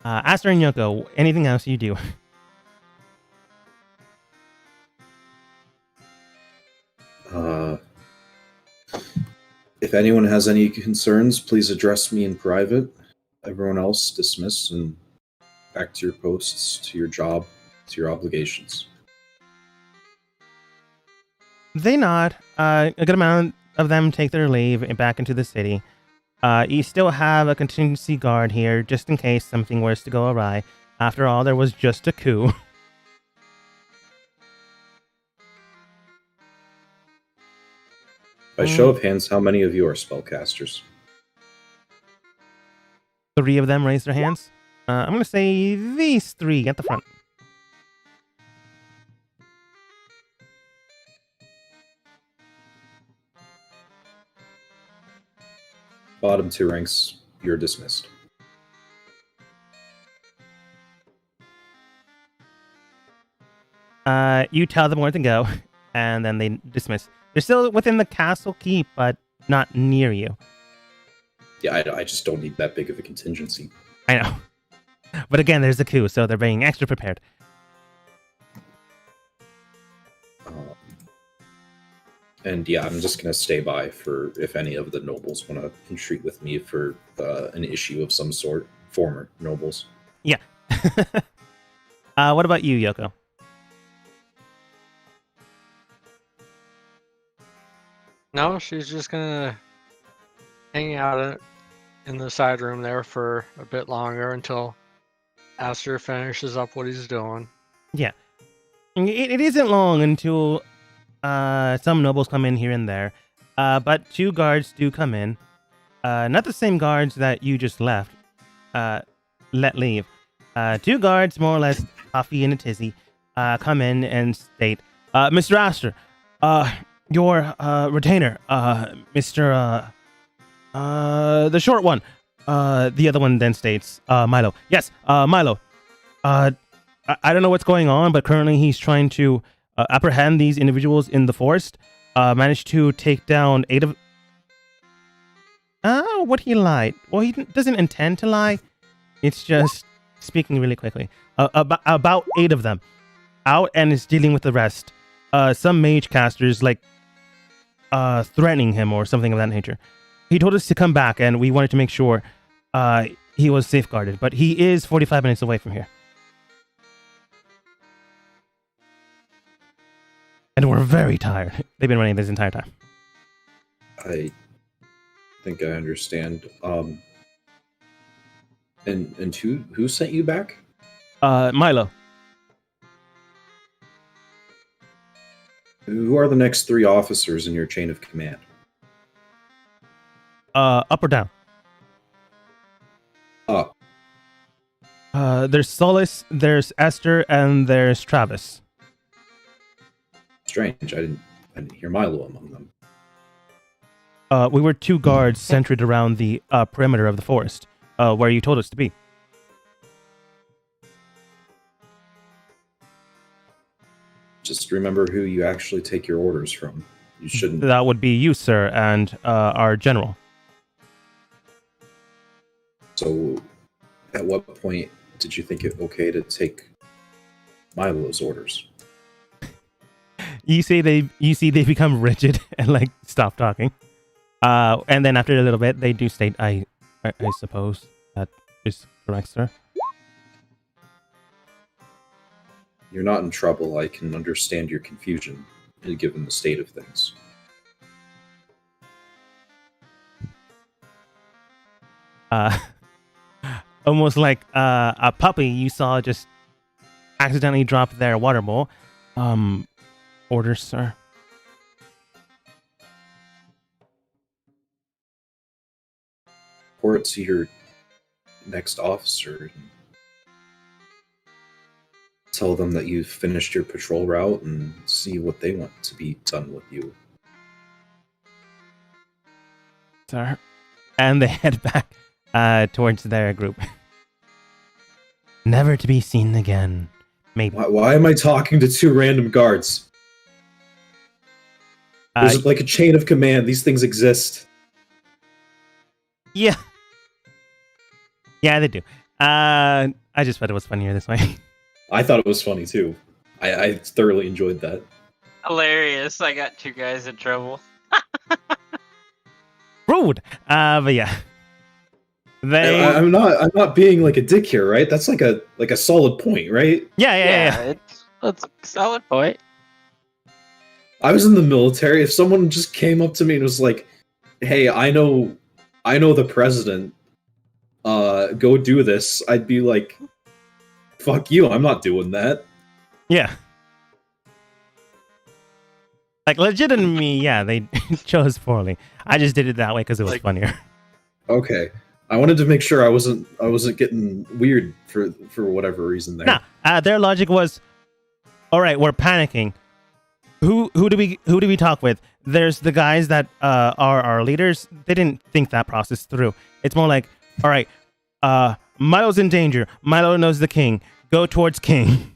Aster and Yoko, anything else you do? If anyone has any concerns, please address me in private. Everyone else dismiss and back to your posts, to your job, to your obligations. They nod. A good amount of them take their leave and back into the city. You still have a contingency guard here, just in case something was to go awry. After all, there was just a coup. By show of hands, how many of you are spellcasters? 3 of them raise their hands. I'm going to say these 3 at the front. Bottom 2 ranks, you're dismissed. You tell them where to go, and then they dismiss. They're still within the castle keep, but not near you. Yeah, I just don't need that big of a contingency. I know. But again, there's a coup, so they're being extra prepared. And yeah, I'm just going to stay by for if any of the nobles want to entreat with me for an issue of some sort. Former nobles. Yeah. What about you, Yoko? No, she's just gonna hang out in the side room there for a bit longer until Aster finishes up what he's doing. Yeah. It isn't long until some nobles come in here and there. But 2 guards do come in. Not the same guards that you just let leave. 2 guards, more or less puffy in a tizzy, come in and state, Mr. Aster, your retainer, Mr. The short one. The other one then states, Milo. Yes, Milo. I don't know what's going on, but currently he's trying to apprehend these individuals in the forest. Managed to take down 8 of... what he lied? Well, he doesn't intend to lie. It's just speaking really quickly. About 8 of them. Out and is dealing with the rest. Some mage casters, like, threatening him or something of that nature. He told us to come back, and we wanted to make sure he was safeguarded. But he is 45 minutes away from here. And we're very tired. They've been running this entire time. I think I understand. And who sent you back? Milo. Who are the next 3 officers in your chain of command? Up or down? Up. There's Solace, there's Esther, and there's Travis. Strange. I didn't hear Milo among them. We were 2 guards centered around the perimeter of the forest, where you told us to be. Just remember who you actually take your orders from. You shouldn't. That would be you, sir, and our general. So, at what point did you think it okay to take Milo's orders? You see they become rigid and like stop talking. And then after a little bit, they do state, I suppose that is correct, sir. You're not in trouble. I can understand your confusion, given the state of things. Almost like a puppy you saw just accidentally drop their water bowl. Orders, sir. Report to your next officer. And tell them that you've finished your patrol route and see what they want to be done with you. Sir. And they head back towards their group. Never to be seen again. Maybe. Why am I talking to 2 random guards? There's like a chain of command. These things exist. Yeah. Yeah, they do. I just thought it was funnier this way. I thought it was funny too. I thoroughly enjoyed that. Hilarious. I got 2 guys in trouble. Rude. But yeah. I'm not being like a dick here, right? That's like a solid point, right? Yeah. That's a solid point. I was in the military. If someone just came up to me and was like, "Hey, I know the president. Go do this," I'd be like, "Fuck you! I'm not doing that." Yeah. Like legitimately, yeah, they chose poorly. I just did it that way because it was funnier. Okay, I wanted to make sure I wasn't getting weird for whatever reason there. Nah, their logic was, all right, we're panicking. Who do we talk with? There's the guys that are our leaders. They didn't think that process through. It's more like, all right, Milo's in danger. Milo knows the king. Go towards king.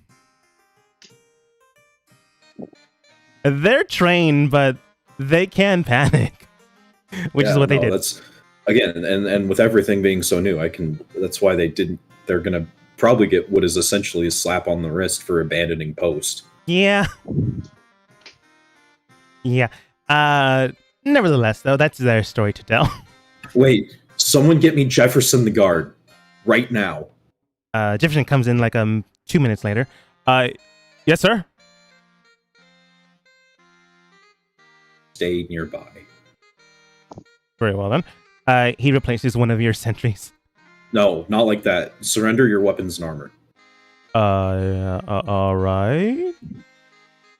They're trained, but they can panic, which is what they did. That's again, and with everything being so new, that's why they didn't. They're gonna probably get what is essentially a slap on the wrist for abandoning post. Yeah. Yeah. Nevertheless, though, that's their story to tell. Wait, someone get me Jefferson the guard right now. Jefferson comes in like 2 minutes later. Yes, sir. Stay nearby. Very well then. He replaces one of your sentries. No, not like that. Surrender your weapons and armor. All right.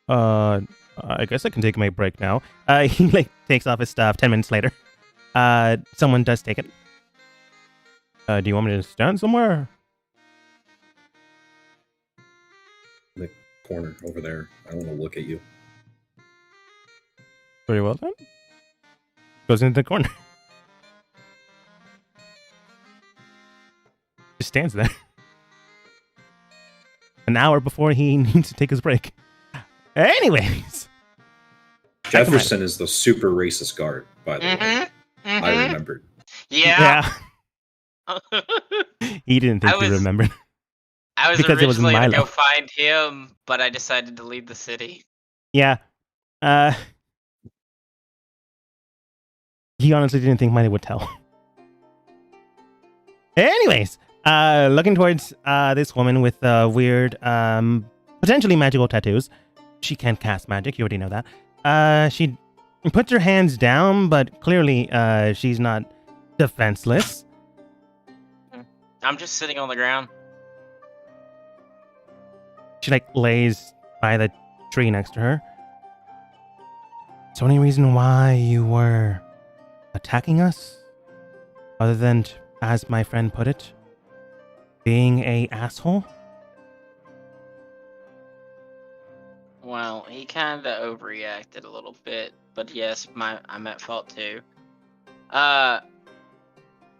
I guess I can take my break now. He like takes off his stuff. 10 minutes later, someone does take it. Do you want me to stand somewhere? The corner over there. I want to look at you. Very well then. Goes into the corner. Just stands there. An hour before he needs to take his break. Anyways. Jefferson is the super racist guard, by the way. Mm-hmm. I remembered. Yeah. He didn't think you remembered. I was Because it was originally gonna Milo. go find him, but I decided to leave the city. Yeah. He honestly didn't think Milo would tell. Anyways, looking towards this woman with weird, potentially magical tattoos. She can't cast magic, you already know that. She puts her hands down, but clearly she's not defenseless. I'm just sitting on the ground. She like lays by the tree next to her. Is there any reason why you were attacking us? Other than, as my friend put it, being a asshole? Well, he kind of overreacted a little bit, but yes, I'm at fault too.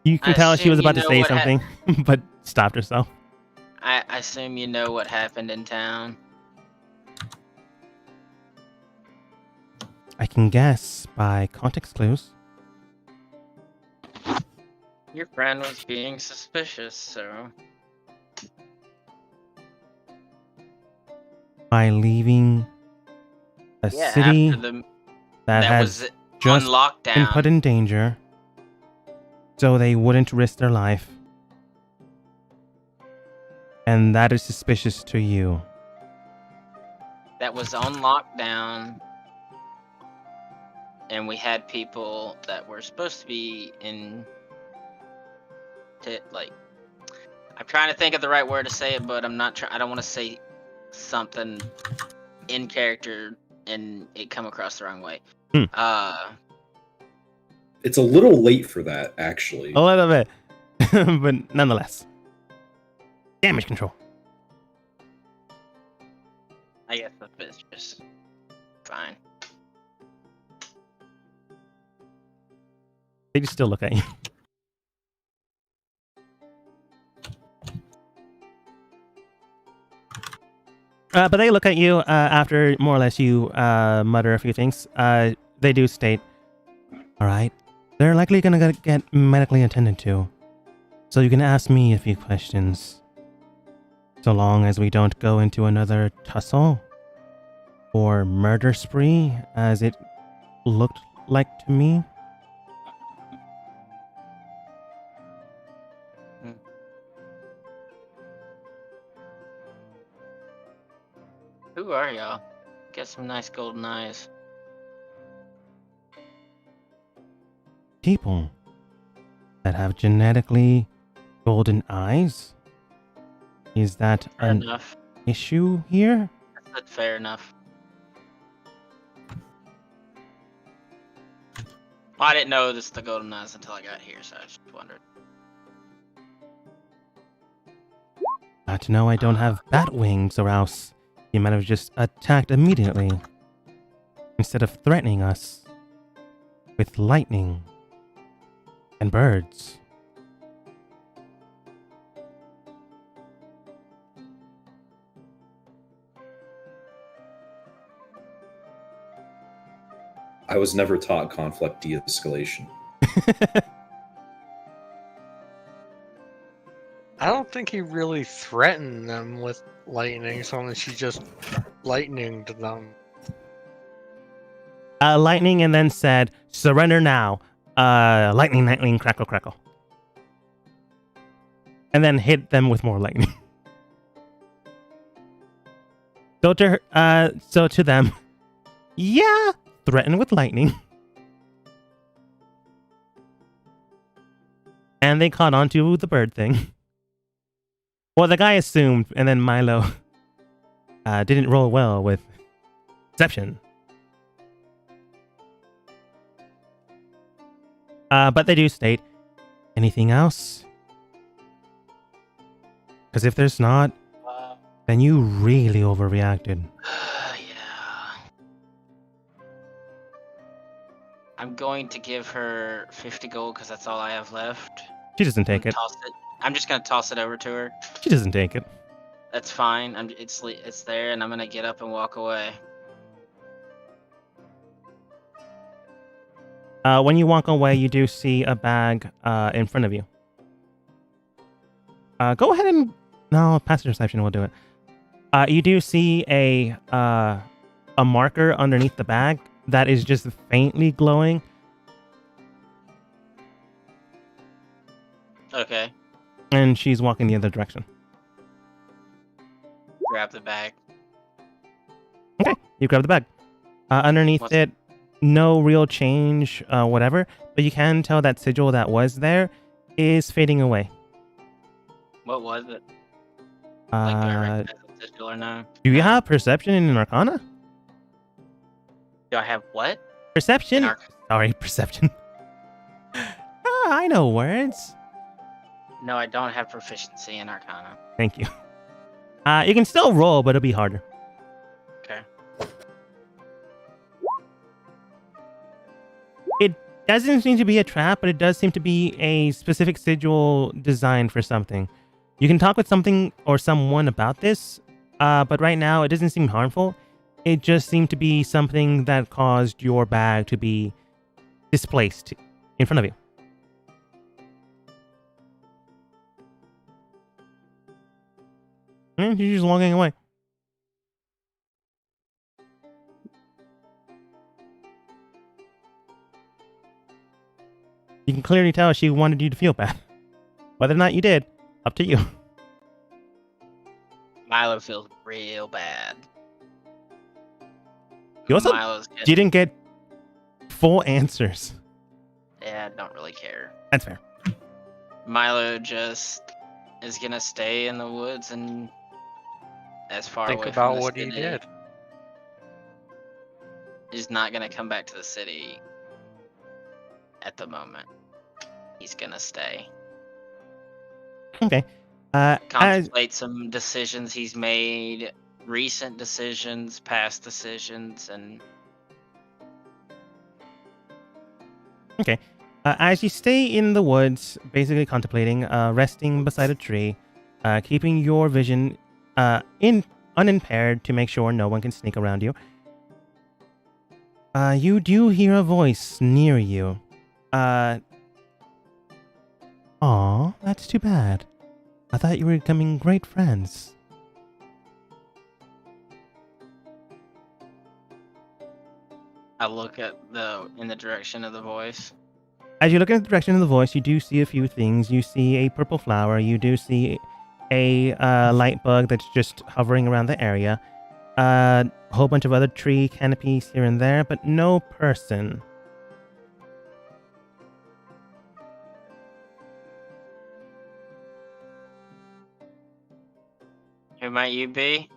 You can I tell she was assume you about to know say what something, but stopped herself. I assume you know what happened in town. I can guess by context clues. Your friend was being suspicious, so... By leaving a Yeah, city after the... that was has on just lockdown. been put in danger, so they wouldn't risk their life. And that is suspicious to you. That was on lockdown. And we had people that were supposed to be in... I'm trying to think of the right word to say it, but I'm not I don't want to say something in character and it come across the wrong way. It's a little late for that, actually. A little bit. But nonetheless. Damage control. I guess that's just fine. They just still look at you. But they look at you after more or less you mutter a few things. They do state, all right, they're likely going to get medically attended to. So you can ask me a few questions. So long as we don't go into another tussle or murder spree, as it looked like to me. Who are y'all? Get some nice golden eyes. People that have genetically golden eyes? Is that Fair an enough. issue here? That's fair enough. I didn't notice the golden eyes until I got here, so I just wondered. Not to know I don't have bat wings, or else you might have just attacked immediately, instead of threatening us with lightning and birds. I was never taught conflict de-escalation. I don't think he really threatened them with lightning, so long as she just lightninged them. Lightning, and then said, surrender now. Lightning, lightning, crackle, crackle. And then hit them with more lightning. So to them, yeah, threaten with lightning. and they caught on to the bird thing. Well, the guy assumed, and then Milo didn't roll well with perception. But they do state, anything else? Because if there's not, then you really overreacted. Yeah. I'm going to give her 50 gold because that's all I have left. She doesn't take it. I'm just gonna toss it over to her. She doesn't take it. That's fine. It's there, and I'm gonna get up and walk away. When you walk away, you do see a bag in front of you. Go ahead and... No, passive perception will do it. You do see a marker underneath the bag that is just faintly glowing. Okay. And she's walking the other direction. Grab the bag. Okay, you grab the bag. Underneath it, no real change, whatever, but you can tell that sigil that was there is fading away. What was it? Like, do I recognize the sigil or no? Do you have perception in Arcana? Do I have what? Perception? Sorry, perception. I know words. No, I don't have proficiency in Arcana. Thank you. You can still roll, but it'll be harder. Okay. It doesn't seem to be a trap, but it does seem to be a specific sigil designed for something. You can talk with something or someone about this, but right now it doesn't seem harmful. It just seemed to be something that caused your bag to be displaced in front of you. And she's just walking away. You can clearly tell she wanted you to feel bad. Whether or not you did, up to you. Milo feels real bad. You also didn't get full answers. Yeah, I don't really care. That's fair. Milo just is gonna stay in the woods and as far away Think about from the what city. he did. He's not gonna come back to the city at the moment. He's gonna stay. Okay. Contemplate some decisions he's made, recent decisions, past decisions, and Okay. As you stay in the woods, basically contemplating, resting beside a tree, keeping your vision unimpaired to make sure no one can sneak around you, you do hear a voice near you. Aw, that's too bad. I thought you were becoming great friends. I look at in the direction of the voice. As you look in the direction of the voice, you do see a few things. You see a purple flower. You do see a light bug that's just hovering around the area. A whole bunch of other tree canopies here and there, but no person. Who might you be?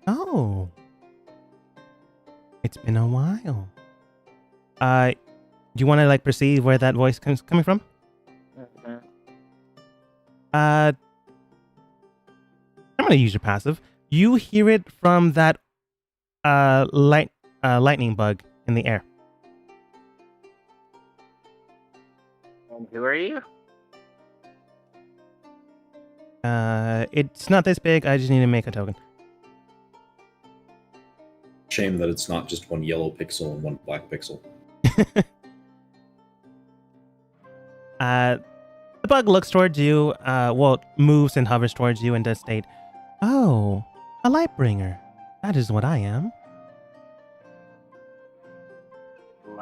Oh. It's been a while. Do you want to like perceive where that voice coming from? Mm-hmm. I'm gonna use your passive. You hear it from that lightning bug in the air. And who are you? It's not this big. I just need to make a token. Shame that it's not just one yellow pixel and one black pixel. The bug looks towards you, moves and hovers towards you and does state, "Oh, a light bringer. That is what I am."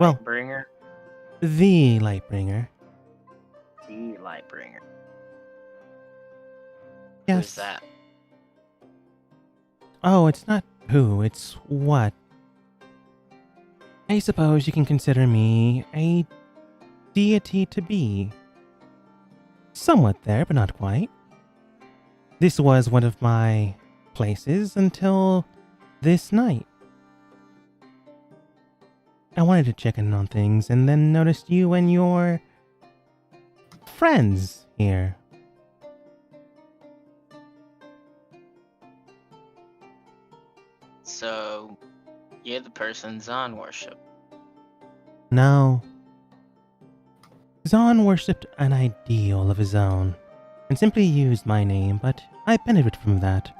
Well, Lightbringer? The light bringer. The Lightbringer. Yes. Who's that? Oh, it's not who, it's what. I suppose you can consider me a deity to be. Somewhat there, but not quite. This was one of my places until this night. I wanted to check in on things and then noticed you and your friends here. So, you're the person Zahn worship. No. Zahn worshipped an ideal of his own and simply used my name, but I benefit from that.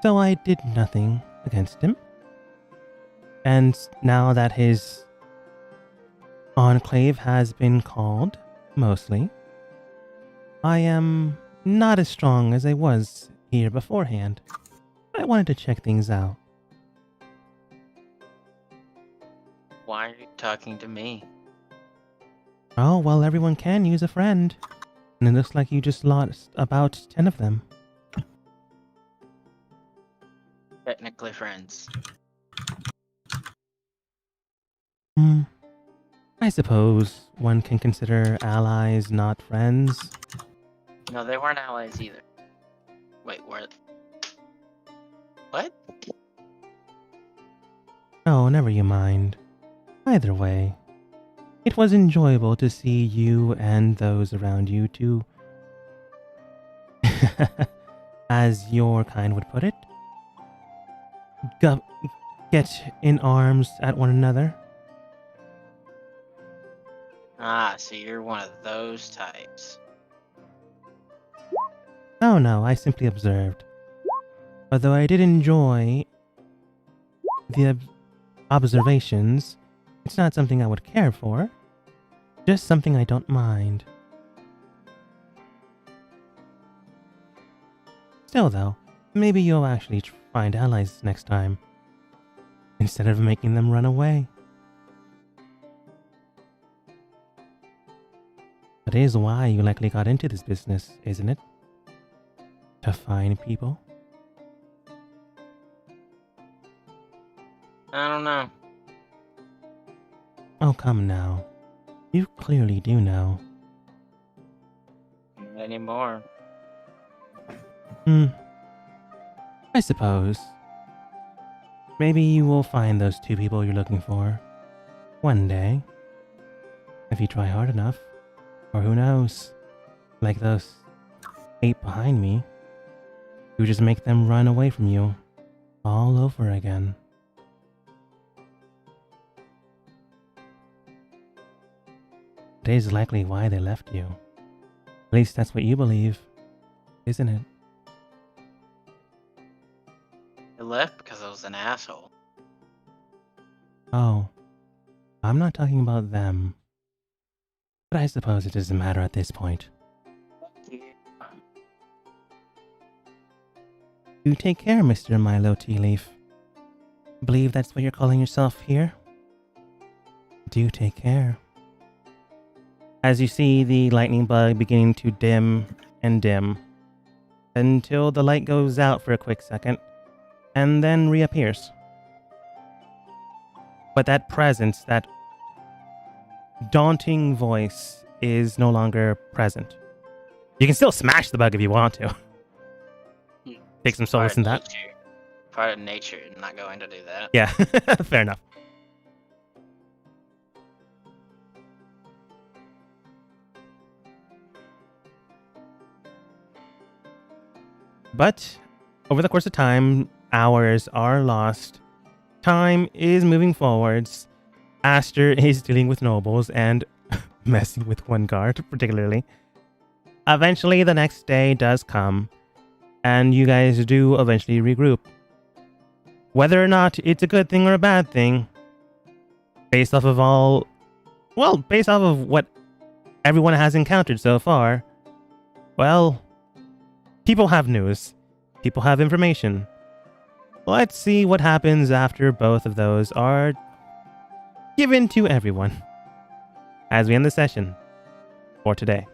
So I did nothing against him. And now that his enclave has been called, mostly, I am not as strong as I was here beforehand. I wanted to check things out. Why are you talking to me? Oh, well, everyone can use a friend. And it looks like you just lost about 10 of them. Technically friends. I suppose one can consider allies not friends. No, they weren't allies either. Wait, what? What? Oh, never you mind. Either way, it was enjoyable to see you and those around you to, as your kind would put it, get in arms at one another. Ah, so you're one of those types. Oh no, I simply observed. Although I did enjoy the observations, it's not something I would care for. Just something I don't mind. Still though, maybe you'll actually find allies next time, instead of making them run away. That is why you likely got into this business, isn't it? To find people? I don't know. Oh, come now. You clearly do know. Not anymore. I suppose. Maybe you will find those two people you're looking for. One day. If you try hard enough. Or who knows? Like those 8 behind me. You just make them run away from you. All over again. That is likely why they left you. At least that's what you believe, isn't it? They left because I was an asshole. Oh, I'm not talking about them. But I suppose it doesn't matter at this point. You take care, Mr. Milo Tea Leaf. Believe that's what you're calling yourself here? Do take care. As you see the lightning bug beginning to dim and dim, until the light goes out for a quick second, and then reappears. But that presence, that daunting voice, is no longer present. You can still smash the bug if you want to. Take some solace in that. Part of nature, I'm not going to do that. Yeah, fair enough. But over the course of time, hours are lost. Time is moving forwards. Aster is dealing with nobles and messing with one guard, particularly. Eventually, the next day does come, and you guys do eventually regroup. Whether or not it's a good thing or a bad thing, based off of what everyone has encountered so far, well, people have news. People have information. Let's see what happens after both of those are given to everyone as we end the session for today.